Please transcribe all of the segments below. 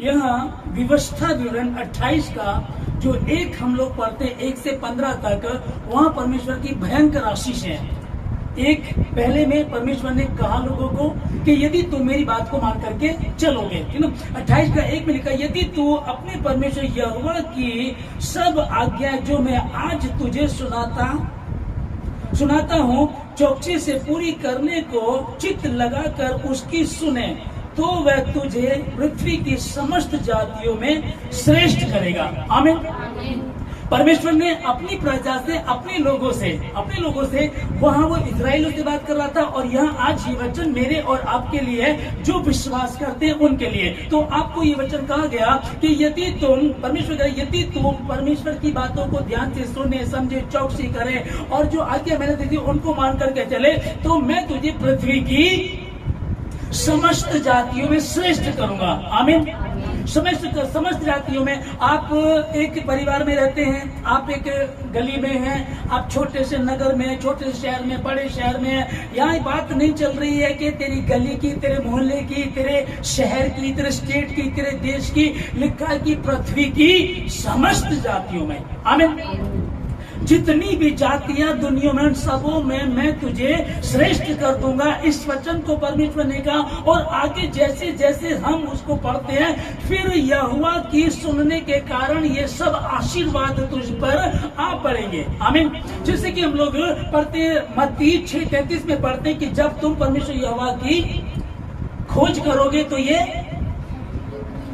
यहाँ व्यवस्था विवरण 28 का जो एक हम लोग पढ़ते हैं 1 से 15 तक, वहाँ परमेश्वर की भयंकर आशीष है। एक पहले में परमेश्वर ने कहा लोगों को कि यदि तुम मेरी बात को मान करके चलोगे, है ना। 28 का 1 में लिखा, यदि तू अपने परमेश्वर यहोवा की सब आज्ञा जो मैं आज तुझे सुनाता हूँ चौकसी से पूरी करने को चित्त लगाकर उसकी सुने, तो वह तुझे पृथ्वी की समस्त जातियों में श्रेष्ठ करेगा। आमीन। परमेश्वर ने अपनी प्रजा से, अपने लोगों से वहाँ वो इस्राएलियों से बात कर रहा था, और यहाँ आज ये वचन मेरे और आपके लिए है जो विश्वास करते हैं उनके लिए। तो आपको ये वचन कहा गया कि यदि तुम परमेश्वर की बातों को ध्यान से सुने, समझे, चौकसी करे और जो आज्ञा मैंने दी थी उनको मान करके चले, तो मैं तुझे पृथ्वी की समस्त जातियों में श्रेष्ठ करूंगा। आमीन। समस्त जातियों में। आप एक परिवार में रहते हैं, आप एक गली में हैं, आप छोटे से नगर में, छोटे से शहर में, बड़े शहर में हैं। यहाँ बात नहीं चल रही है कि तेरी गली की, तेरे मोहल्ले की, तेरे शहर की, तेरे स्टेट की, तेरे देश की, लिखा है कि पृथ्वी की समस्त जातियों में। आमीन। जितनी भी जातियां दुनिया में, सबों में मैं तुझे श्रेष्ठ कर दूंगा। इस वचन को परमेश्वर ने कहा, और आगे जैसे जैसे हम उसको पढ़ते हैं, फिर यहोवा की सुनने के कारण ये सब आशीर्वाद तुझ पर आ पड़ेंगे। आमीन। जैसे कि हम लोग पढ़ते मत्ती 6:33 में पढ़ते हैं कि जब तुम परमेश्वर यहोवा की खोज करोगे तो ये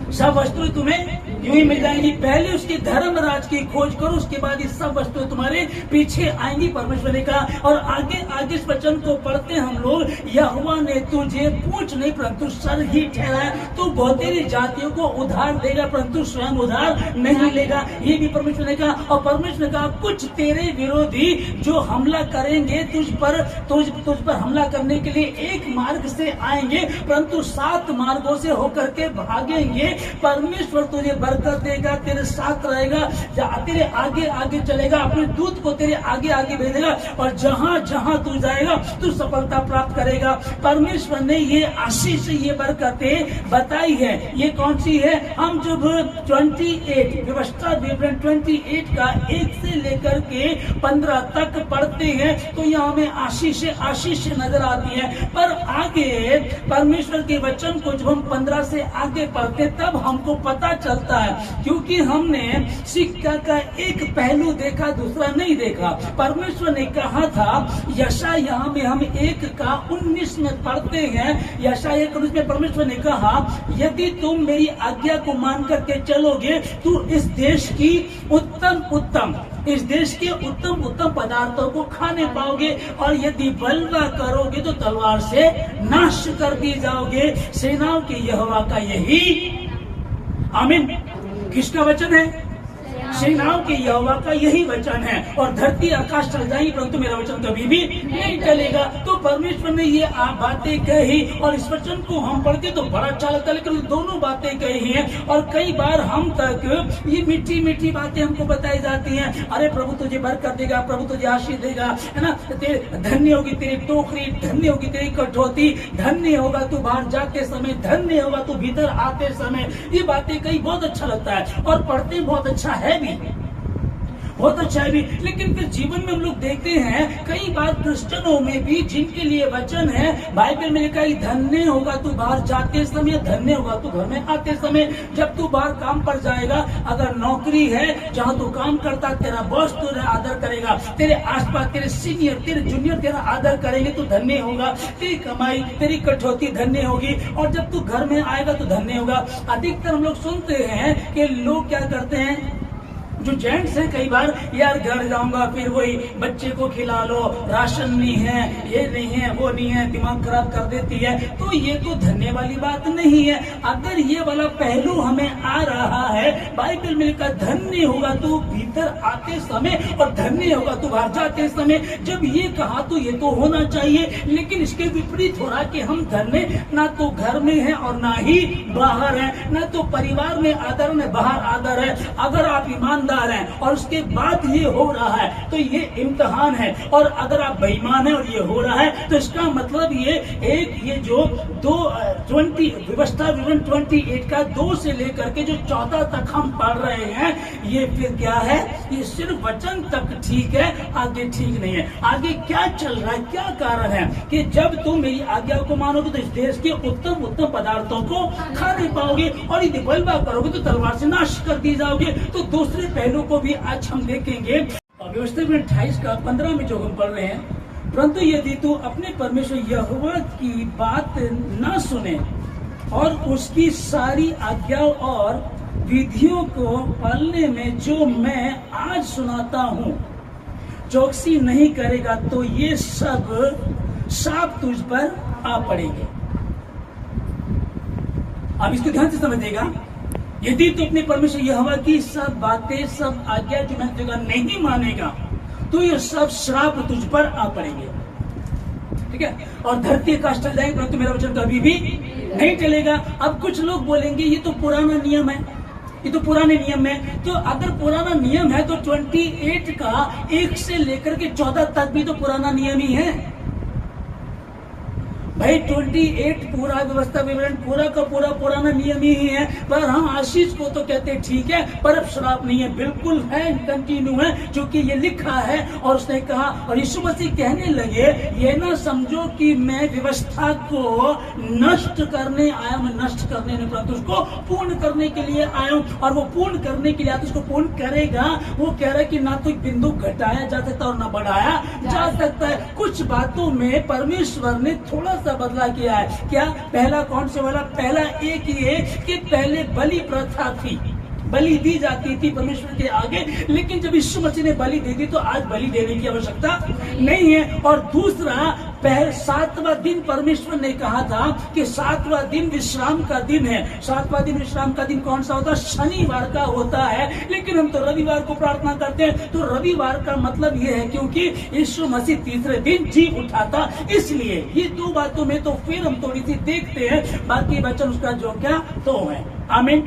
सब वस्तुएं तुम्हें यूं ही मिल जाएंगी। पहले उसके धर्म राज की खोज करो, उसके बाद ये सब वस्तुएं तुम्हारे पीछे आएंगी, परमेश्वर ने कहा। और आगे इस वचन को पढ़ते हम लोग, यहोवा ने तुझे पूंछ नहीं परंतु सर ही ठहराया। तो बहुत तेरी जातियों को उधार देगा परंतु स्वयं उधार नहीं लेगा, ये भी परमेश्वर ने कहा। और परमेश्वर ने कहा, कुछ तेरे विरोधी जो हमला करेंगे तुझ पर हमला करने के लिए एक मार्ग से आएंगे, परंतु 7 मार्गों से होकर के भागेंगे। परमेश्वर तुझे बरकत देगा, तेरे साथ रहेगा, तेरे आगे चलेगा, अपने दूत को तेरे आगे भेजेगा, और जहां जहां तू जाएगा तू सफलता प्राप्त करेगा। परमेश्वर ने ये आशीष, ये बरकतें बताई है। ये कौन सी है? हम जब 28 व्यवस्था विवरण 28 का 1 से लेकर के 15 तक पढ़ते हैं, तो यहाँ हमें आशीष नजर आती है। पर आगे परमेश्वर के वचन को जब हम 15 से आगे पढ़ते तब हमको पता चलता है, क्योंकि हमने सिक्का का एक पहलू देखा, दूसरा नहीं देखा। परमेश्वर ने कहा था, यशायाह में हम 1 का 19 में पढ़ते हैं, यशायाह 1:19 में परमेश्वर ने कहा, यदि तुम मेरी आज्ञा को मान करके चलोगे तो इस देश के उत्तम पदार्थों को खाने पाओगे, और यदि बलवा करोगे तो तलवार से नाश कर दिए जाओगे। सेनाओं के यहोवा का यही, आमीन, किसका वचन है? सेनाओं के यहोवा का यही वचन है। और धरती आकाश चल जाएंगी परंतु मेरा वचन कभी भी नहीं चलेगा। तो परमेश्वर ने ये बातें कही, और इस वचन को हम पढ़ते तो बड़ा अच्छा लगता है, लेकिन दोनों बातें कही हैं। और कई बार हम तक ये मीठी बातें हमको बताई जाती हैं, अरे प्रभु तुझे बरकत देगा, प्रभु तुझे आशीष देगा, है ना, धन्य होगी तेरी टोकरी, धन्य होगी तेरी कटौती, धन्य होगा तू बाहर जाते समय, धन्य होगा तू भीतर आते समय। ये बातें कई बहुत अच्छा लगता है, और पढ़ते बहुत अच्छा है भी, बहुत अच्छा है भी। लेकिन फिर जीवन में हम लोग देखते हैं कई बार क्रिश्चियनों में भी, जिनके लिए वचन है, बाइबल में लिखा है धन्य होगा तू बाहर जाते समय, धन्य होगा तू घर में आते समय। जब तू बाहर काम पर जाएगा, अगर नौकरी है जहाँ तू काम करता, तेरा बॉस तेरा आदर करेगा, तेरे आसपास तेरे सीनियर, तेरे जूनियर तेरा आदर करेंगे तो धन्य होगा। तेरी कमाई, तेरी कटौती धन्य होगी, और जब तू घर में आएगा तो धन्य होगा। अधिकतर हम लोग सुनते हैं कि लोग क्या करते हैं, जो जेंट्स है, कई बार यार घर जाऊंगा फिर वही बच्चे को खिला लो, राशन नहीं है, ये नहीं है, वो नहीं है, दिमाग खराब कर देती है। तो ये तो धन्य वाली बात नहीं है। अगर ये वाला पहलू हमें आ रहा है, बाइबल में लिखा धन्य होगा तू भीतर आते समय और धन्य होगा तू बाहर जाते समय। जब ये कहा तो ये तो होना चाहिए, लेकिन इसके विपरीत हो रहा कि हम धन्य ना तो घर में है और ना ही बाहर है, ना तो परिवार में आदर, न बाहर आदर है। अगर आप ईमान ईमानदार हैं और उसके बाद ये हो रहा है तो ये इम्तिहान है। और अगर आप बेईमान हैं और ये हो रहा है तो इसका मतलब ये जो 20 व्यवस्था विवरण 28 का 2 से लेकर के जो 14 तक हम पढ़ रहे हैं, ये फिर क्या है, ये सिर्फ वचन तक ठीक है, आगे ठीक नहीं है। आगे क्या चल रहा है, क्या कारण है कि जब तुम मेरी आज्ञा को मानोगे तो इस देश के उत्तम उत्तम पदार्थों को खा नहीं पाओगे और यदि बलवा करोगे तो तलवार से नाश कर दी जाओगे। तो दूसरे पहलू को भी आज हम देखेंगे। व्यवस्था 28 का 15 में जो हम पढ़ रहे हैं, परंतु यदि तू अपने परमेश्वर यहोवा की बात न सुने और उसकी सारी आज्ञाओं और विधियों को पालने में जो मैं आज सुनाता हूँ चौकसी नहीं करेगा तो ये सब शाप तुझ पर आ पड़ेंगे। अब इसको ध्यान से समझिएगा। यदि तू अपने परमेश्वर यहोवा की सब बातें, सब आज्ञा जो मैं तुझे नहीं मानेगा तो ये सब श्राप तुझ पर आ पड़ेंगे। ठीक है, और धरती आकाश चल जाएंगे परंतु मेरा वचन कभी भी नहीं चलेगा। अब कुछ लोग बोलेंगे ये तो पुराना नियम है, ये तो पुराने नियम है। तो अगर पुराना नियम है तो 28 का 1 से लेकर के 14 तक भी तो पुराना नियम ही है भाई। 28 पूरा व्यवस्था विवरण पूरा का पूरा पुराना नियम ही है। पर हम आशीष को तो कहते हैं ठीक है, पर अब श्राप नहीं है, बिल्कुल है, कंटिन्यू है, क्योंकि ये लिखा है। और उसने कहा, और यीशु मसीह कहने लगे, ये ना समझो कि मैं व्यवस्था को नष्ट करने आया, मैं नष्ट करने नहीं परंतु उसको पूर्ण करने के लिए आया हूं। और वो पूर्ण करने के लिए आया तो उसको पूर्ण करेगा। वो कह रहा है कि ना तो बिंदु घटाया जा सकता और ना बढ़ाया जा सकता है। कुछ बातों में परमेश्वर ने थोड़ा बदला किया है। क्या? पहला कौन से वाला? पहला एक ये कि पहले बलि प्रथा थी, बलि दी जाती थी परमेश्वर के आगे, लेकिन जब यीशु मसीह ने बलि दे दी तो आज बलि देने की आवश्यकता नहीं है। और दूसरा, 7वां दिन परमेश्वर ने कहा था कि 7वां दिन विश्राम का दिन है। 7वां दिन विश्राम का दिन कौन सा होता है? शनिवार का होता है, लेकिन हम तो रविवार को प्रार्थना करते हैं। तो रविवार का मतलब ये है क्योंकि यीशु मसीह तीसरे दिन जी उठा था, इसलिए ये 2 बातों में तो फिर हम थोड़ी सी देखते हैं, बाकी वचन उसका जो क्या तो है। आमीन।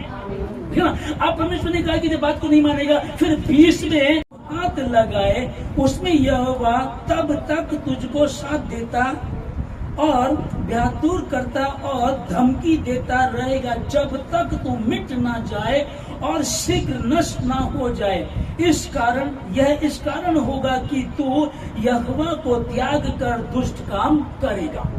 अब परमेश्वर ने कहा कि जब बात को नहीं मानेगा, फिर 20 में हाथ लगाए उसमें यहोवा तब तक तुझको साथ देता और व्यातुर करता और धमकी देता रहेगा जब तक तू मिट ना जाए और शीघ्र नष्ट ना हो जाए। इस कारण होगा कि तू यहोवा को त्याग कर दुष्ट काम करेगा।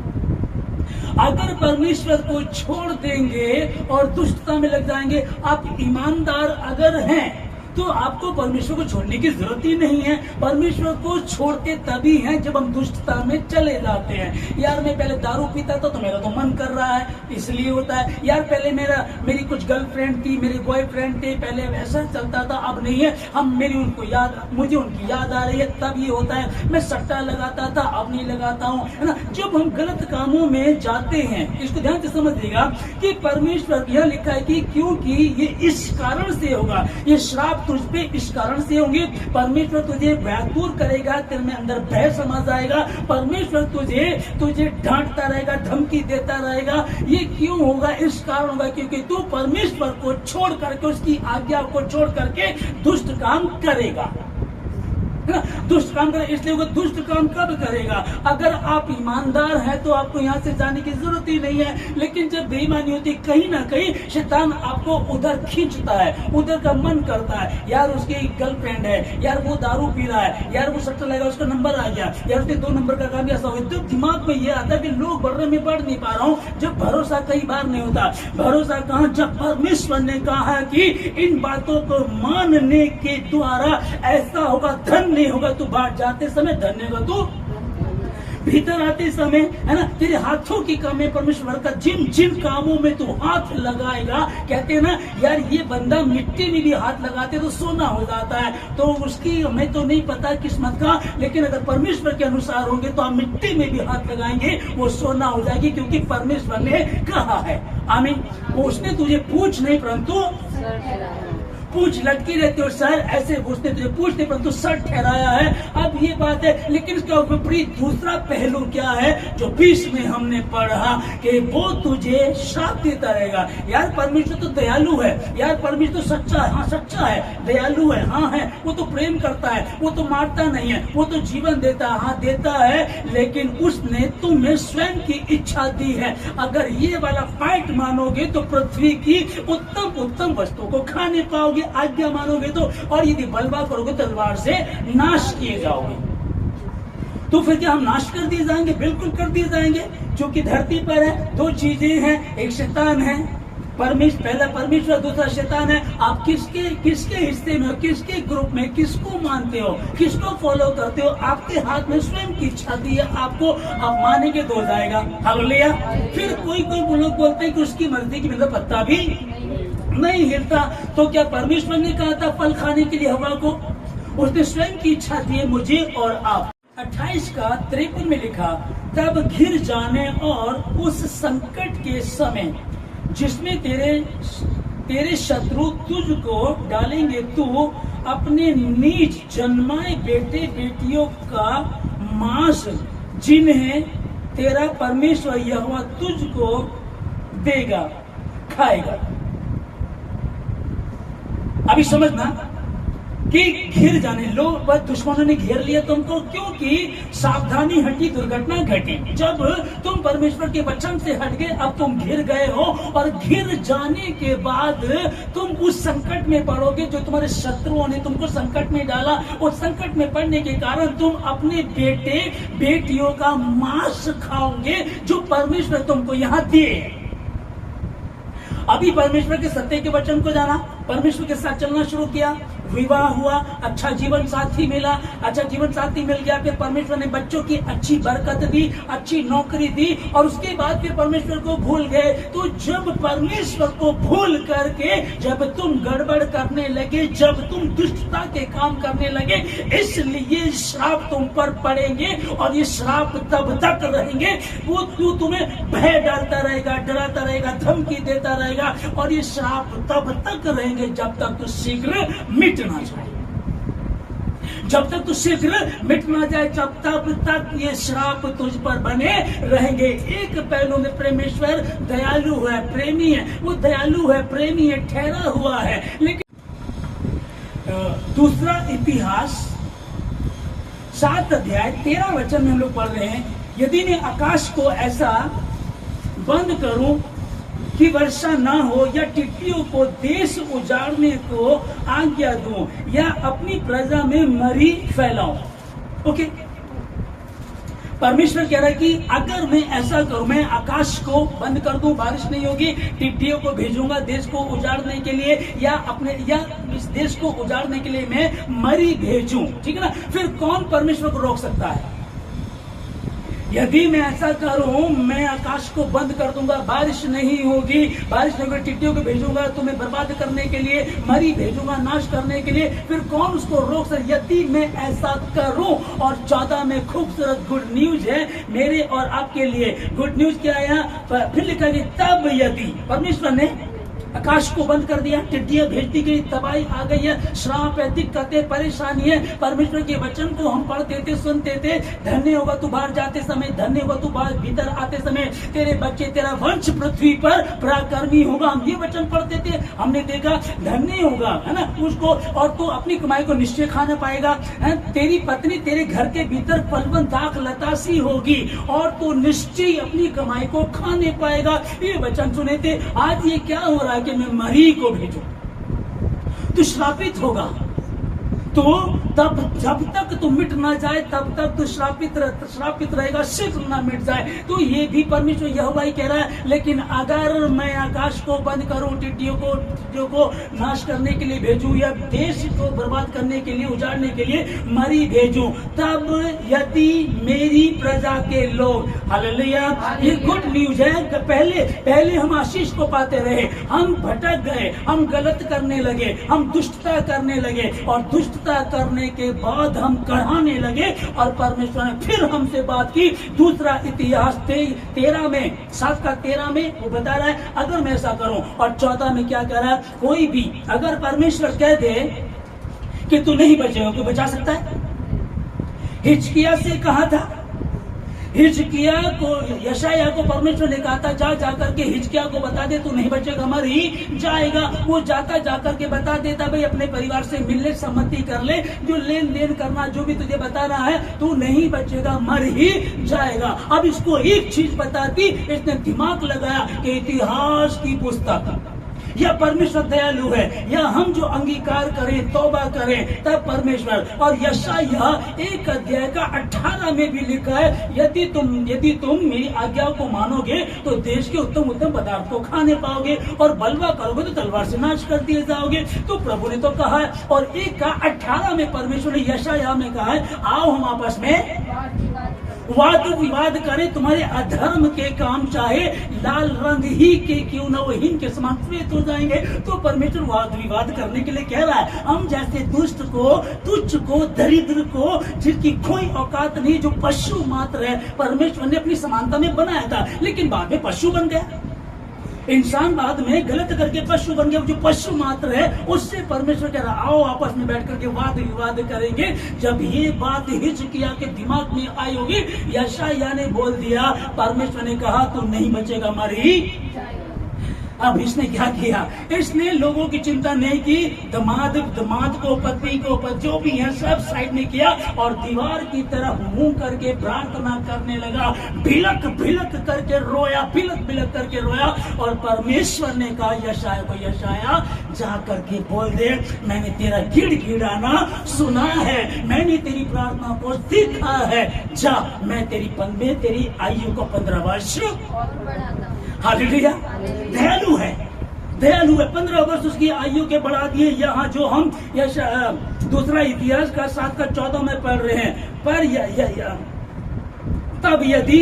अगर परमेश्वर को छोड़ देंगे और दुष्टता में लग जाएंगे, आप ईमानदार अगर हैं तो आपको परमेश्वर को छोड़ने की जरूरत ही नहीं है। परमेश्वर को छोड़ते तभी हैं जब हम दुष्टता में चले जाते हैं। यार मैं पहले दारू पीता था तो मेरा तो मन कर रहा है, इसलिए होता है। यार पहले मेरी कुछ गर्लफ्रेंड थी, मेरे बॉयफ्रेंड थे, पहले ऐसा चलता था, अब नहीं है। मुझे उनकी याद आ रही है, तब ये होता है। मैं सट्टा लगाता था, अब नहीं लगाता हूँ, है ना। जब हम गलत कामों में जाते हैं, इसको ध्यान से समझिएगा कि परमेश्वर यह लिखा है कि क्योंकि ये इस कारण से होगा, ये श्राप तुझ पे इस कारण से होंगे। परमेश्वर तुझे व्याकुल करेगा, तेरे में अंदर भय समा जाएगा। परमेश्वर तुझे डांटता रहेगा, धमकी देता रहेगा। ये क्यों होगा? इस कारण होगा क्योंकि तू परमेश्वर को छोड़ करके, उसकी आज्ञा को छोड़ करके दुष्ट काम करेगा। दुष्ट काम करे, इसलिए वो दुष्ट काम कब करेगा? अगर आप ईमानदार हैं तो आपको यहाँ से जाने की जरूरत ही नहीं है। लेकिन जब बेईमानी होती, कहीं ना कहीं शैतान आपको उधर खींचता है, उधर का मन करता है। यार उसकी गर्लफ्रेंड है, यार वो दारू पी रहा है, यार वो सट्टा लगा, उसका नंबर आ गया, यार उसके 2 नंबर का काम ऐसा हो गया। तो दिमाग में ये आता है कि लोग बढ़ रहे, मैं बढ़ नहीं पा रहा हूँ। जब भरोसा कई बार नहीं होता। भरोसा कहाँ? जब परमेश्वर ने कहा कि इन बातों को मानने के द्वारा ऐसा होगा, धन नहीं होगा। तू बाहर जाते समय धन्य होगा, तू भीतर आते समय, है ना, तेरे हाथों की काम में परमेश्वर का जिन जिन कामों में तू हाथ लगाएगा, कहते हैं ना यार ये बंदा मिट्टी में भी हाथ लगाते तो सोना हो जाता है। तो उसकी हमें तो नहीं पता किस्मत का, लेकिन अगर परमेश्वर के अनुसार होंगे तो हम मिट्टी में भी हाथ लगाएंगे, वो सोना हो जाएगी, क्योंकि परमेश्वर ने कहा है। आमीन। वो उसने तुझे पूछ नहीं परंतु पूछ लटकी रहती हो सर ऐसे पूछते परंतु सर ठहराया है। अब ये बात है, लेकिन इसका विपरीत दूसरा पहलू क्या है जो 20 में हमने पढ़ा कि वो तुझे श्राप देता रहेगा। यार परमेश्वर तो दयालु है, यार परमेश्वर तो सच्चा है, हाँ सच्चा है, दयालु है, हाँ है, वो तो प्रेम करता है, वो तो मारता नहीं है, वो तो जीवन देता है, हाँ देता है, लेकिन उसने तुम्हें स्वयं की इच्छा दी है। अगर ये वाला पॉइंट मानोगे तो पृथ्वी की उत्तम उत्तम वस्तुओं को खाने पाओगे, आज्ञा मानोगे तो, और यदि बलवा करोगे तलवार से नाश किए जाओगे। तो फिर क्या हम नाश कर दिए जाएंगे? बिल्कुल कर दिए जाएंगे, क्योंकि धरती पर है दो चीजें हैं, एक शैतान है, पहला परमेश्वर, दूसरा शैतान है। आप किसके हिस्से में हो, किसके ग्रुप में, किसको मानते हो, किसको फॉलो करते हो? आपके हाथ में स्वयं की इच्छा दी है, आपको आप मानेंगे तो हो जाएगा। हालेलुया। फिर कोई लोग बोलते हैं कि उसकी मर्जी की मतलब पत्ता भी नहीं हिलता। तो क्या परमेश्वर ने कहा था फल खाने के लिए हवा को? उसने स्वयं की इच्छा दी है मुझे और आप। 28 का 53 में लिखा, तब घिर जाने और उस संकट के समय जिसमें तेरे शत्रु तुझको डालेंगे, तू अपने नीज जन्माए बेटे बेटियों का मांस जिन्हें तेरा परमेश्वर यहोवा तुझको देगा खाएगा। अभी समझना कि घिर जाने, लोग दुश्मनों ने घेर लिया तुमको, क्योंकि सावधानी हटी दुर्घटना घटी। जब तुम परमेश्वर के वचन से हट गए, अब तुम घिर गए हो, और घिर जाने के बाद तुम उस संकट में पड़ोगे जो तुम्हारे शत्रुओं ने तुमको संकट में डाला। उस संकट में पड़ने के कारण तुम अपने बेटे बेटियों का मांस खाओगे जो परमेश्वर तुमको यहाँ दिए। अभी परमेश्वर के सत्य के वचन को जाना, परमेश्वर के साथ चलना शुरू किया, विवाह हुआ, अच्छा जीवन साथी मिला, अच्छा जीवन साथी मिल गया, फिर परमेश्वर ने बच्चों की अच्छी बरकत दी, अच्छी नौकरी दी, और उसके बाद फिर परमेश्वर को भूल गए। तो जब परमेश्वर को भूल करके जब तुम गड़बड़ करने लगे, जब तुम दुष्टता के काम करने लगे, इसलिए श्राप तुम पर पड़ेंगे, और ये श्राप तब तक रहेंगे, वो तुम्हें भय डालता रहेगा, डराता रहेगा, धमकी देता रहेगा, और ये श्राप तब तक रहेंगे जब तक तो शीघ्र मिट ना जाए। जब तक तो शीघ्र मिट ना जाए, तब तक ये श्राप तुझ पर बने रहेंगे। एक पहलू में परमेश्वर दयालु है, प्रेमी है, वो दयालु है, प्रेमी है, ठहरा हुआ है। लेकिन दूसरा इतिहास 7 अध्याय 13 वचन में हम लोग पढ़ रहे हैं, यदि मैं आकाश को ऐसा बंद करूं कि वर्षा ना हो, या टिड्डियों को देश उजाड़ने को आज्ञा दूं, या अपनी प्रजा में मरी फैलाऊं। ओके, परमेश्वर कह रहा है कि अगर मैं ऐसा करूं, मैं आकाश को बंद कर दूं, बारिश नहीं होगी, टिड्डियों को भेजूंगा देश को उजाड़ने के लिए, या इस देश को उजाड़ने के लिए मैं मरी भेजूं, ठीक है ना? फिर कौन परमेश्वर को रोक सकता है? यदि मैं ऐसा करूं, मैं आकाश को बंद कर दूंगा, बारिश नहीं होगी, टिड्डियों को भेजूंगा तुम्हें बर्बाद करने के लिए, मरी भेजूंगा नाश करने के लिए, फिर कौन उसको रोक सकता? यदि मैं ऐसा करूं, और 14 में खूबसूरत गुड न्यूज है मेरे और आपके लिए। गुड न्यूज क्या है? फिर लिखा गया, तब यदि परमेश्वर ने आकाश को बंद कर दिया, टिड्डियां भेज दी गई, तबाही आ गई है, श्राप है, दिक्कतें, परेशानी है। परमेश्वर के वचन को हम पढ़ते थे, सुनते थे, धन्य होगा तू बाहर जाते समय, धन्य होगा तू बाहर भीतर आते समय, तेरे बच्चे, तेरा वंश पृथ्वी पर पराक्रमी होगा। हम ये वचन पढ़ते थे, हमने देखा धन्य होगा, है ना उसको, और तू अपनी कमाई को निश्चय खाना पाएगा, है? तेरी पत्नी तेरे घर के भीतर फलवंत दाख लतासी होगी, और तू निश्चय अपनी कमाई को खाने पाएगा। ये वचन सुने थे। आज ये क्या हो रहा है कि मैं मरी को भेजूं, तू श्रापित होगा, तो तब जब तक तू मिट ना जाए तब तक तू श्रापित रहेगा, शीघ्र ना मिट जाए। तो ये भी परमेश्वर यहोवा ही कह रहा है। लेकिन अगर मैं आकाश को बंद करूं, टिड्डियों को नाश करने के लिए भेजूं, या देश को बर्बाद करने के लिए, उजाड़ने के लिए मरी भेजूं, तब यदि मेरी प्रजा के लोग, हालेलुया, ये गुड न्यूज है। पहले हम आशीष को पाते रहे, हम भटक गए, हम गलत करने लगे, हम दुष्टता करने लगे, और दुष्टता पुख्ता करने के बाद हम कढ़ाने लगे और परमेश्वर ने फिर हमसे बात की। दूसरा इतिहास 13 में 7 का 13 में वो बता रहा है अगर मैं ऐसा करूं, और 14 में क्या कह रहा है, कोई भी अगर परमेश्वर कह दे कि तू नहीं बचेगा, कोई बचा सकता है? हिजकिय्याह से कहा था, हिजकिय्याह को, यशायाह को परमेश्वर ने कहा था जा जाकर के हिजकिय्याह को बता दे तू नहीं बचेगा, मर ही जाएगा। वो जाता जाकर के बता देता भाई अपने परिवार से मिलने सम्मति कर ले, जो लेन देन करना जो भी तुझे बता रहा है तू नहीं बचेगा, मर ही जाएगा। अब इसको एक चीज बताती, इसने दिमाग लगाया कि इतिहास की पुस्तक या परमेश्वर दयालु है, या हम जो अंगीकार करें तौबा करें तब परमेश्वर। और यशायाह 1 अध्याय का 18 में भी लिखा है यदि तुम मेरी आज्ञा को मानोगे तो देश के उत्तम उत्तम पदार्थ को खाने पाओगे, और बलवा करोगे तो तलवार से नाश कर दिए जाओगे। तो प्रभु ने तो कहा है, और 1 का 18 में परमेश्वर ने यशायाह में कहा है आओ हम आपस में वाद विवाद करें, तुम्हारे अधर्म के काम चाहे लाल रंग ही के क्यों न वो हिम के समान श्वेत हो जाएंगे। तो परमेश्वर वाद विवाद करने के लिए कह रहा है, हम जैसे दुष्ट को, तुच्छ को, दरिद्र को, जिसकी कोई औकात नहीं, जो पशु मात्र है, परमेश्वर ने अपनी समानता में बनाया था, लेकिन बाद में पशु बन गया। इंसान बाद में गलत करके पशु बन गया, जो पशु मात्र है उससे परमेश्वर कह रहा आओ आपस में बैठ करके वाद विवाद करेंगे। जब ये बात हिजकिय्याह के दिमाग में आई होगी, यशायाह ने बोल दिया, परमेश्वर ने कहा तू नहीं बचेगा, मर ही। अब इसने क्या किया, इसने लोगों की चिंता नहीं की, दामाद को, पत्नी को, जो भी है सब साइड में किया और दीवार की तरफ मुंह करके प्रार्थना करने लगा, बिलक बिलक करके रोया, बिलक बिलक करके रोया। और परमेश्वर ने कहा यशायाह को, यशायाह जा करके बोल दे मैंने तेरा गिड़गिड़ाना सुना है, मैंने तेरी प्रार्थना को देखा है, जा मैं तेरी आयु को 15 वर्ष हालेलुया। दयालु है 15 वर्ष उसकी आयु के बढ़ा दिए। यहाँ जो हम दूसरा इतिहास का 7 का 14 में पढ़ रहे हैं, पर तब यदि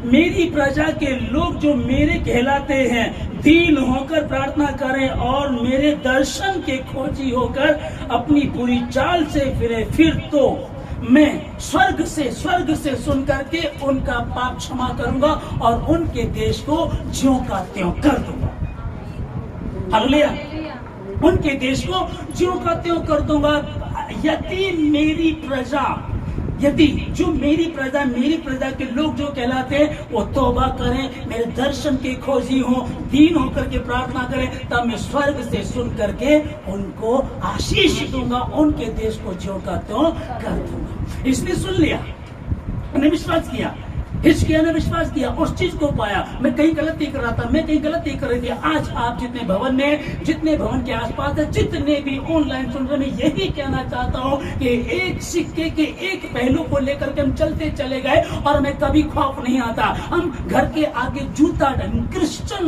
मेरी प्रजा के लोग जो मेरे कहलाते हैं दीन होकर प्रार्थना करें और मेरे दर्शन के खोजी होकर अपनी बुरी चाल से फिर तो मैं स्वर्ग से सुन करके उनका पाप क्षमा करूंगा और उनके देश को ज्यों का त्यों कर दूंगा। हालेलुया। उनके देश को ज्यों का त्यों कर दूंगा। यदि जो मेरी प्रजा के लोग जो कहलाते हैं वो तौबा करें, मेरे दर्शन के खोजी हो, दीन होकर के प्रार्थना करें, तब मैं स्वर्ग से सुन करके उनको आशीष दूंगा, उनके देश को ज्यों का त्यों कर दूंगा। इसने सुन लिया, ने विश्वास किया, हिजकिय्याह ने विश्वास किया, उस चीज को पाया। मैं कहीं गलती कर रहा था, मैं कहीं गलती कर रही थी। आज आप जितने भवन के आसपास है, जितने भी ऑनलाइन सुन रहे, मैं यही कहना चाहता हूँ कि एक सिक्के के एक पहलू को लेकर के हम चलते चले गए और हमें कभी खौफ नहीं आता। हम घर के आगे जूता, क्रिश्चियन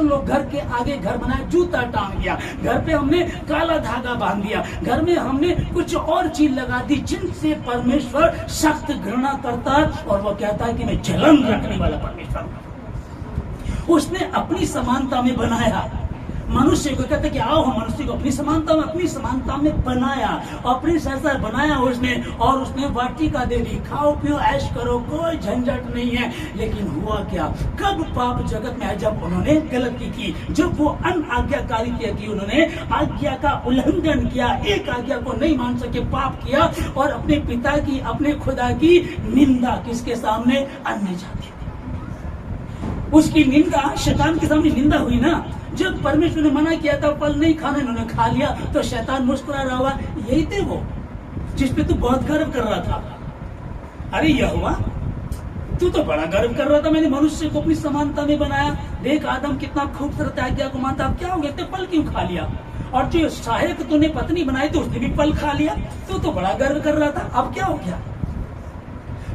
लोग घर के आगे घर बनाया, जूता टांग दिया, घर पे हमने काला धागा बांध दिया, घर में हमने कुछ और चीज लगा दी जिनसे परमेश्वर सख्त घृणा करता है। और वो कहता है कि मैं जलन रखने वाला परमेश्वर हूं। उसने अपनी समानता में बनाया मनुष्य को, कहते कि आओ हम मनुष्य को अपनी समानता में बनाया, अपने जैसा बनाया उसने, और उसने वाटिका दे दी, खाओ पियो ऐश करो, कोई झंझट नहीं है। लेकिन हुआ क्या, कब पाप जगत में आया, जब उन्होंने गलती की, जब वो अनआज्ञाकारिता की, उन्होंने आज्ञा का उल्लंघन किया, एक आज्ञा को नहीं मान सके, पाप किया और अपने पिता की, अपने खुदा की निंदा किसके सामने, अन्य जाति, उसकी निंदा शैतान के सामने निंदा हुई ना। जब परमेश्वर ने मना किया था फल नहीं खाना, इन्होंने खा लिया, तो शैतान मुस्कुरा रहा हुआ, यही थे वो जिस पे तू बहुत गर्व कर रहा था। अरे यहोवा, तू तो बड़ा गर्व कर रहा था, मैंने मनुष्य को अपनी समानता में बनाया, देख आदम कितना खूबसूरत आज्ञा को मानता, अब क्या हो गया, इतने फल क्यों खा लिया? और जो सहायक तूने पत्नी बनाई तो उसने भी फल खा लिया, तू तो बड़ा गर्व कर रहा था, अब क्या हो गया?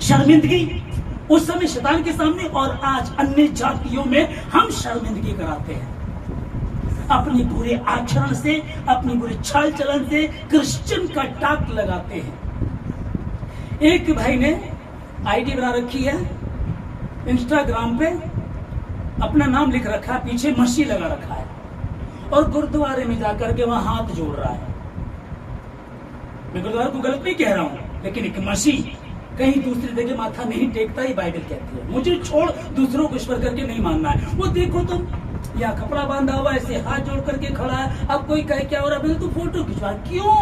शर्मिंदगी उस समय शैतान के सामने, और आज अन्य जातियों में हम शर्मिंदगी कराते हैं अपनी बुरे आचरण से, अपनी बुरे चाल चलन से, क्रिश्चियन का टाक लगाते हैं। एक भाई ने आईडी बना रखी है इंस्टाग्राम पे, अपना नाम लिख रखा है, पीछे मसीह लगा रखा है और गुरुद्वारे में जाकर के वहां हाथ जोड़ रहा है। मैं गुरुद्वारा को गलत नहीं कह रहा हूँ, लेकिन एक मसीह कहीं दूसरी जगह माथा नहीं टेकता, ही बाइबल कहती है। मुझे छोड़ दूसरों को ईश्वर करके नहीं मानना है। वो देखो तुम या कपड़ा बांधा हुआ ऐसे हाथ जोड़ करके खड़ा है, अब कोई कहे क्या हो रहा है, तू फोटो खिंचवा, क्यों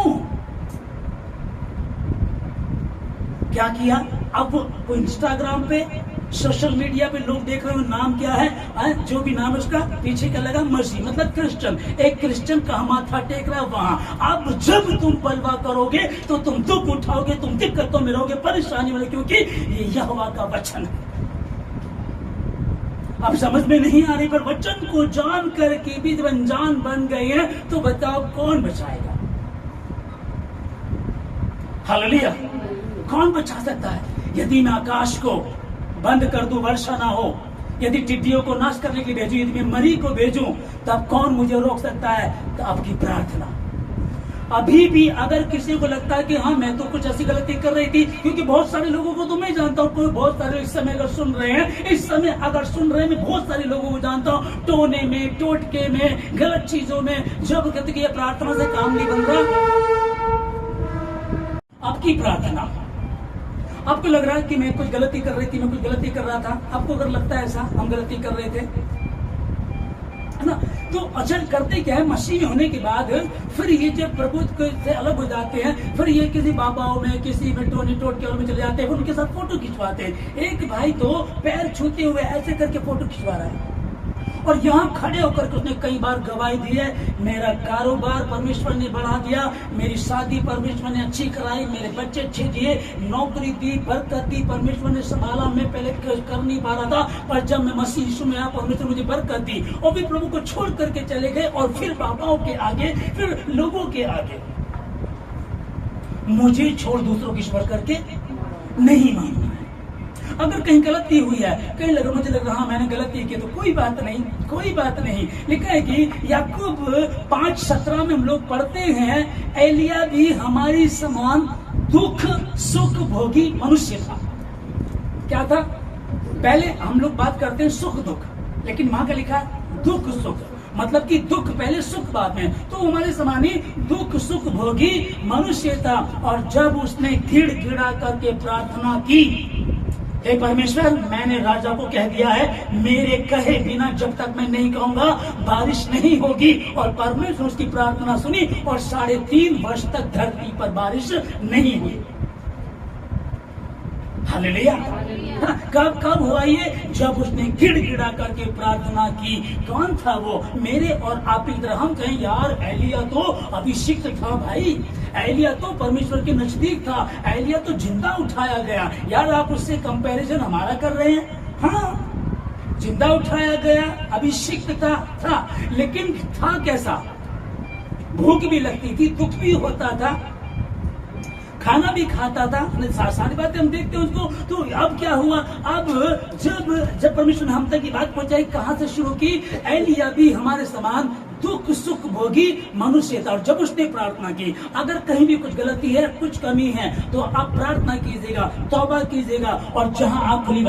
क्या किया? अब वो इंस्टाग्राम पे सोशल मीडिया पे लोग देख रहे हो, नाम क्या है, जो भी नाम है उसका पीछे क्या लगा, मसीह मतलब क्रिश्चियन। एक क्रिश्चियन का माथा टेक रहा है वहां। अब जब तुम बलवा करोगे तो तुम दुख उठाओगे, तुम दिक्कतों में रहोगे, परेशानी में, क्योंकि ये यहोवा का वचन है। अब समझ में नहीं आ रही, पर वचन को जान करके भी जब अनजान बन गए हैं तो बताओ कौन बचाएगा? हालेलुया। कौन बचा सकता है? यदि मैं आकाश को बंद कर दूं, वर्षा ना हो, यदि टिड्डियों को नाश करने के लिए भेजूं, यदि मैं मरी को भेजूं, तब कौन मुझे रोक सकता है? तो आपकी प्रार्थना। अभी भी अगर किसी को लगता है कि हाँ मैं तो कुछ ऐसी गलती कर रही थी, क्योंकि बहुत सारे लोगों को तो मैं जानता हूँ, कोई बहुत सारे इस समय अगर सुन रहे हैं, इस समय अगर सुन रहे हैं, मैं बहुत सारे लोगों को जानता हूँ, टोने में, टोटके में, गलत चीजों में, जब कहते कि ये प्रार्थना से काम नहीं बन रहा। आपकी प्रार्थना, आपको लग रहा है कि मैं कुछ गलती कर रही थी, मैं कुछ गलती कर रहा था, आपको अगर लगता है ऐसा हम गलती कर रहे थे, है ना, तो अचल करते क्या है, मसीह होने के बाद फिर ये जब प्रभु से अलग हो जाते हैं, फिर ये किसी बाबाओं में, किसी में टोनी टोट के में चले जाते हैं, उनके साथ फोटो खिंचवाते हैं। एक भाई तो पैर छूते हुए ऐसे करके फोटो खिंचवा रहा है, और यहाँ खड़े होकर के उसने कई बार गवाही दी है, मेरा कारोबार परमेश्वर ने बढ़ा दिया, मेरी शादी परमेश्वर ने अच्छी कराई, मेरे बच्चे अच्छे दिए, नौकरी दी, बरकत दी, परमेश्वर ने संभाला, मैं पहले कर नहीं पा रहा था, पर जब मैं मसीह यीशु में आया परमेश्वर मुझे बरकत दी। और फिर प्रभु को छोड़ करके चले गए, और फिर बाबाओं के आगे, फिर लोगों के आगे। मुझे छोड़ दूसरों की ईश्वर करके नहीं मानना है। अगर कहीं गलती हुई है, कहीं लगा मुझे लग रहा मैंने गलती की, तो कोई बात नहीं, कोई बात नहीं। लिखा है कि याकूब 5:17 में हम लोग पढ़ते हैं, एलिया भी हमारी समान दुख सुख भोगी मनुष्य था। क्या था? पहले हम लोग बात करते हैं सुख दुख, लेकिन वहां का लिखा है दुख सुख, मतलब कि दुख पहले सुख बाद में। तो हमारे समान ही दुख सुख भोगी मनुष्य था। और जब उसने गिड़गिड़ा करके प्रार्थना की, हे परमेश्वर, मैंने राजा को कह दिया है, मेरे कहे बिना जब तक मैं नहीं कहूंगा बारिश नहीं होगी। और परमेश्वर उसकी प्रार्थना सुनी, और 3.5 वर्ष तक धरती पर बारिश नहीं हुई। हालेलुया। कब हुआ ये? जब उसने गिड़गिड़ा करके प्रार्थना की। कौन था वो? मेरे और आप की तरह हम कहें यार एलिया तो अभिषिक्त था भाई, एलिया तो परमेश्वर के नजदीक था, एलिया तो जिंदा उठाया गया। यार आप उससे कंपैरिजन हमारा कर रहे हैं? हाँ, जिंदा उठाया गया, अभिषिक्त था, लेकिन था कैसा? भूख भी लगती थी, दुख भी होता था, खाना भी खाता था, सारी बातें हम देखते हैं उसको। तो अब क्या हुआ? अब जब परमेश्वर ने हम तक की बात पहुंचाई, कहां से शुरू की? एलिया भी हमारे समान दुख सुख भोगी मनुष्य था। और जब उसने प्रार्थना की, अगर कहीं भी कुछ गलती है, कुछ कमी है, तो आप प्रार्थना कीजिएगा, तौबा कीजिएगा, और जहां आप खुली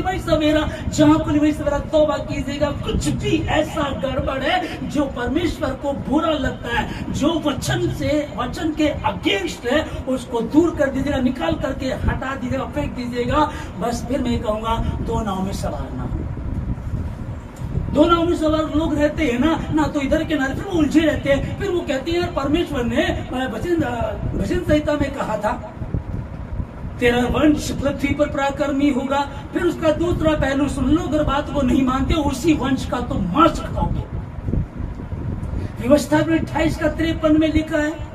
वही सवेरा तौबा कीजिएगा। कुछ भी ऐसा गड़बड़ है जो परमेश्वर को बुरा लगता है, जो वचन के अगेंस्ट है, उसको दूर कर दीजिएगा, निकाल करके हटा दीजिएगा, फेंक दीजिएगा। बस फिर मैं कहूंगा, दो नाव में सवार ना हो। दो नाव में सवार लोग रहते हैं ना तो इधर के नारे, फिर वो उलझे रहते हैं। फिर वो कहते हैं परमेश्वर ने भजन संहिता में कहा था, तेरा वंश पृथ्वी पर पराक्रमी होगा। फिर उसका दूसरा पहलू सुन लो, अगर बात को नहीं मानते, उसी वंश का तुम मांस खाओगे। व्यवस्था में 28:53 में लिखा है,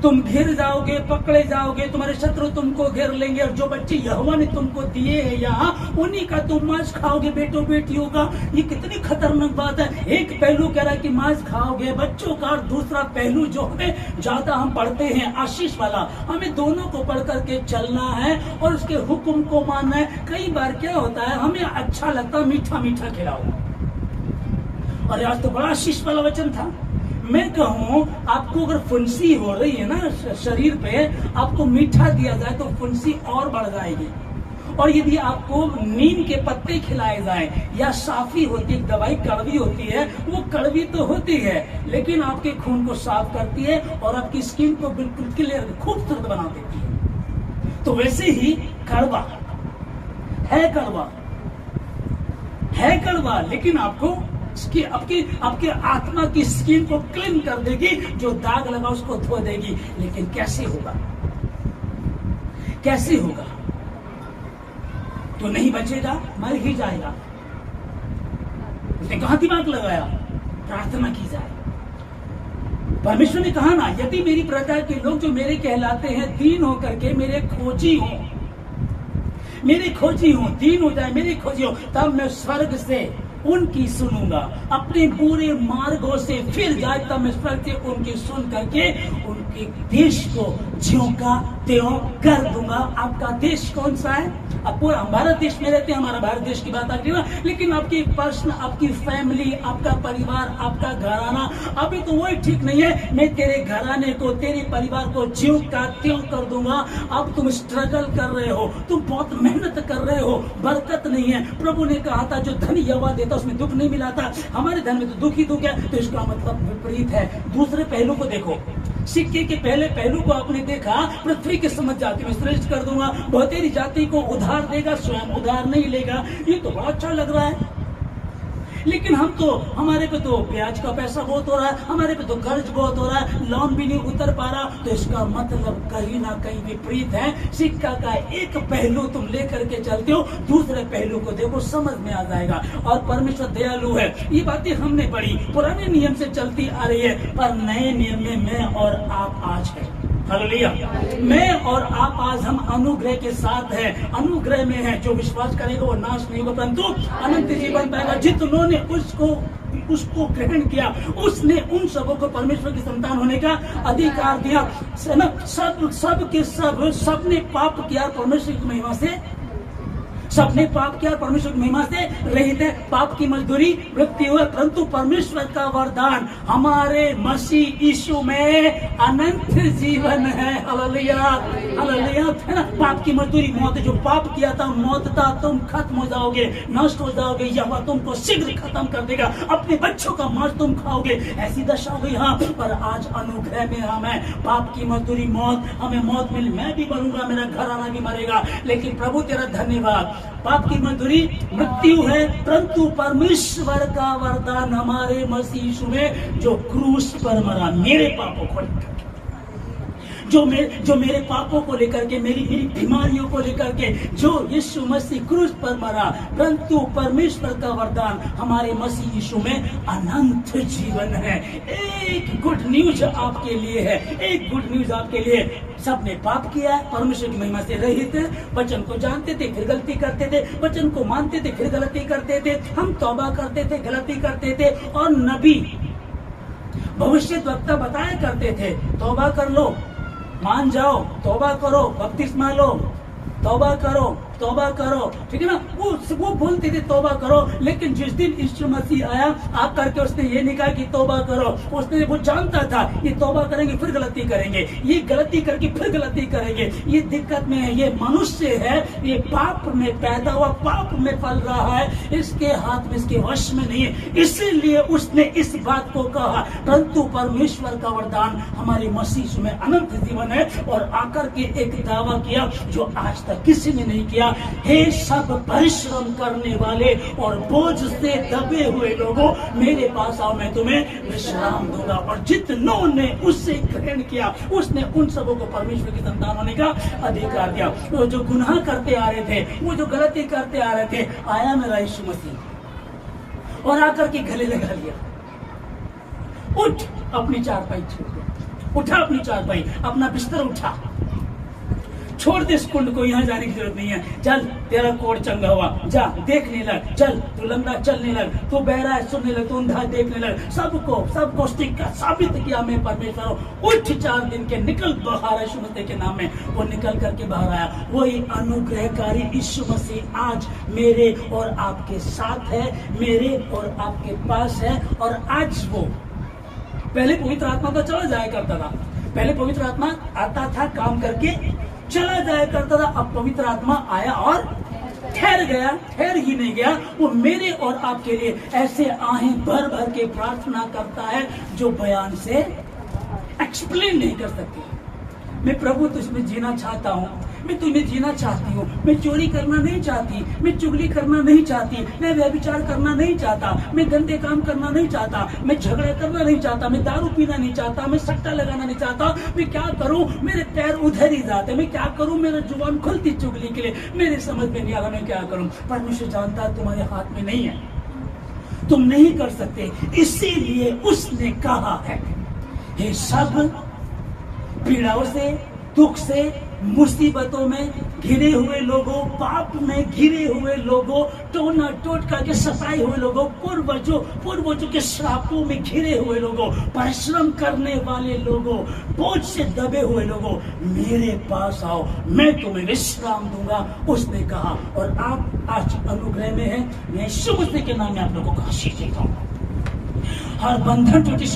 तुम घिर जाओगे, पकड़े जाओगे, तुम्हारे शत्रु तुमको घेर लेंगे, और जो बच्चे यहोवा ने तुमको दिए हैं यहाँ, उन्हीं का तुम मांस खाओगे, बेटों बेटियों का। ये कितनी खतरनाक बात है। एक पहलू कह रहा है कि मांस खाओगे बच्चों का, और दूसरा पहलू जो हमें ज्यादा हम पढ़ते हैं आशीष वाला, हमें दोनों को पढ़ करके चलना है और उसके हुक्म को मानना है। कई बार क्या होता है, हमें अच्छा लगता मीठा मीठा खिलाओ, और आज तो बड़ा आशीष वाला वचन था। मैं कहूँ, आपको अगर फुंसी हो रही है ना शरीर पे, आपको मीठा दिया जाए तो फुंसी और बढ़ जाएगी। और यदि आपको नीम के पत्ते खिलाए जाएं या साफी होती है, दवाई कड़वी होती है, वो कड़वी तो होती है लेकिन आपके खून को साफ करती है और आपकी स्किन को बिल्कुल क्लियर खूबसूरत बना देती है। तो वैसे ही कड़वा है कड़वा लेकिन आपको आपके आत्मा की स्किन को क्लीन कर देगी, जो दाग लगा उसको धो देगी। लेकिन कैसे होगा? तो नहीं बचेगा, मर ही जाएगा। उसने कहा दिमाग लगाया, प्रार्थना की जाए। परमेश्वर ने कहा ना, यदि मेरी प्रजा के लोग जो मेरे कहलाते हैं दीन होकर के मेरे खोजी हो, दीन हो जाए, मेरे खोजी हो, तब मैं स्वर्ग से उनकी सुनूंगा। अपने बुरे मार्गों से फिर जाए तब मैं स्वर्ग से उनकी सुन करके उनके देश को ज्यों का त्यों कर दूंगा। आपका देश कौन सा है? अब पूरा भारत देश में रहते हैं, हमारा भारत देश की बात आती है ना, लेकिन आपकी पर्सन, आपकी फैमिली, आपका परिवार, आपका घराना, अभी तो वही ठीक नहीं है। मैं तेरे घराने को, तेरे परिवार को ज्यों का त्यों कर दूंगा। अब तुम स्ट्रगल कर रहे हो, तुम बहुत मेहनत कर रहे हो, बरकत नहीं है। प्रभु ने कहा था जो धन यहोवा देता उसमें दुख नहीं मिला था, हमारे धन में तो दुख ही दुख है। तो इसका मतलब विपरीत है। दूसरे पहलू को देखो, सिक्के के पहले पहलू को आपने देखा, पृथ्वी के समझ जाति में श्रेष्ठ कर दूंगा, बहुतेरी जाति को उधार देगा, स्वयं उधार नहीं लेगा। ये तो बड़ा अच्छा लग रहा है, लेकिन हमारे पे तो ब्याज का पैसा बहुत हो रहा है, हमारे पे तो कर्ज बहुत हो रहा है, लोन भी नहीं उतर पा रहा। तो इसका मतलब कहीं ना कहीं विपरीत है। सिक्का का एक पहलू तुम लेकर के चलते हो, दूसरे पहलू को देखो, समझ में आ जाएगा। और परमेश्वर दयालु है। ये बातें हमने पढ़ी, पुराने नियम से चलती आ रही है, पर नए नियम में मैं और आप आज है। हालेलुया। मैं और आप आज हम अनुग्रह के साथ हैं, अनुग्रह में है। जो विश्वास करेगा वो नाश नहीं होगा परंतु अनंत जीवन पाएगा। जितनों ने उसको ग्रहण किया, उसने उन सबों को परमेश्वर की संतान होने का अधिकार दिया। सबने पाप किया परमेश्वर की महिमा से, सबने पाप किया परमेश्वर की महिमा से रहित है। पाप की मजदूरी मृत्यु है, परंतु परमेश्वर का वरदान हमारे मसीह यीशु में अनंत जीवन है। Hallelujah, hallelujah. है ना, पाप की मजदूरी मौत है। जो पाप किया था मौत था, तुम खत्म हो जाओगे, नष्ट हो जाओगे। यहोवा तुमको शीघ्र खत्म कर देगा, अपने बच्चों का मांस तुम खाओगे। ऐसी दशा हो गई। हाँ, पर आज अनुग्रह में हम है। पाप की मजदूरी मौत, हमें मौत मिली, मैं भी मरूंगा, मेरा घर आना भी मरेगा, लेकिन प्रभु तेरा धन्यवाद, पाप की मजदूरी मृत्यु है, परंतु परमेश्वर का वरदान हमारे मसीह यीशु में जो क्रूस पर मरा, मेरे पापों को लेकर के, जो मेरे पापों को लेकर के, मेरी बीमारियों को लेकर के, जो यीशु मसीह क्रूस पर मरा, परंतु परमेश्वर का वरदान हमारे मसीह यीशु में अनंत जीवन है। एक गुड न्यूज आपके लिए है, एक गुड न्यूज आपके लिए। सबने पाप किया है, परमेश्वर की महिमा से रहित है, वचन को जानते थे फिर गलती करते थे, वचन को मानते थे फिर गलती करते थे, हम तौबा करते थे गलती करते थे, और नबी भविष्यद्वक्ता बताया करते थे तौबा कर लो, मान जाओ, तौबा करो, बपतिस्मा लो, तौबा करो, तौबा करो, ठीक है ना। वो बोलते थे तौबा करो, लेकिन जिस दिन यीशु मसीह आया आकर के उसने ये नहीं कहा कि तौबा करो। उसने, वो जानता था ये तौबा करेंगे फिर गलती करेंगे, ये गलती करके फिर गलती करेंगे, ये दिक्कत में है, ये मनुष्य है, ये पाप में पैदा हुआ, पाप में पल रहा है, इसके हाथ में, इसके वश में नहीं है। इसीलिए उसने इस बात को कहा, परंतु परमेश्वर का वरदान हमारे मसीह में अनंत जीवन है। और आकर के एक दावा किया जो आज तक किसी ने नहीं किया, हे सब परिश्रम करने वाले और बोझ से दबे हुए लोगों, मेरे पास आओ, मैं तुम्हें विश्राम दूंगा। और जितनों ने उससे ग्रहण किया, उसने उन सबों को परमेश्वर की संतान होने का अधिकार दिया। वो जो गुनाह करते आ रहे थे, वो जो गलती करते आ रहे थे, आया मेरा यीशु मसीह और आकर के गले लगा लिया, उठ अपनी चारपाई छोड़, उठा अपनी चारपाई, अपना बिस्तर उठा, छोड़ दे इस कुंड को, यहाँ जाने की जरूरत नहीं है। चल, तेरा कोड चंगा हुआ, जा देखने लग, चल तू लंगड़ा चलने लग, तू बहरा है सुनने लग, तू अंधा देखने लग, सबको साबित किया मैं परमेश्वर हूँ। उठ, 4 दिन के निकल बाहर यीशु मसीह के नाम में। वो निकल करके बाहर आया। वही अनुग्रहकारी यीशु मसीह आज मेरे और आपके साथ है, मेरे और आपके पास है। और आज वो, पहले पवित्र आत्मा तो चला जाया करता था, पहले पवित्र आत्मा आता था काम करके चला जाया करता था, अब पवित्र आत्मा आया और ठहर गया, ठहर ही नहीं गया, वो मेरे और आपके लिए ऐसे आहें भर भर के प्रार्थना करता है जो बयान से एक्सप्लेन नहीं कर सकते। मैं प्रभु तुझमें जीना चाहता हूँ, मैं तुम्हें जीना चाहती हूँ, मैं चोरी करना नहीं चाहती, मैं चुगली करना नहीं चाहती, मैं व्यभिचार करना नहीं चाहता, मैं गंदे काम करना नहीं चाहता, मैं झगड़ा करना नहीं चाहता, मैं दारू पीना नहीं चाहता, मैं सट्टा लगाना नहीं चाहता। मैं क्या करूँ, मेरे पैर उधर ही जाते, मैं क्या करूँ, मेरा जुबान खुलती चुगली के लिए, मेरे समझ में नहीं आ रहा मैं क्या करूँ। परमेश्वर जानता है तुम्हारे हाथ में नहीं है, तुम नहीं कर सकते, इसीलिए उसने कहा है ये सब पीड़ाओं से, दुख से, मुसीबतों में घिरे हुए लोगों, पाप में घिरे हुए लोगों, टोना टोटका के सताए हुए लोगों, पूर्वजों के श्रापों में घिरे हुए लोगों, परिश्रम करने वाले लोगों, बोझ से दबे हुए लोगों, मेरे पास आओ, मैं तुम्हें विश्राम दूंगा, उसने कहा। और आप आज अनुग्रह में हैं, मैं यीशु मसीह के नाम में आप लोगों को आशीष देता हूं। हर बंधन टूटी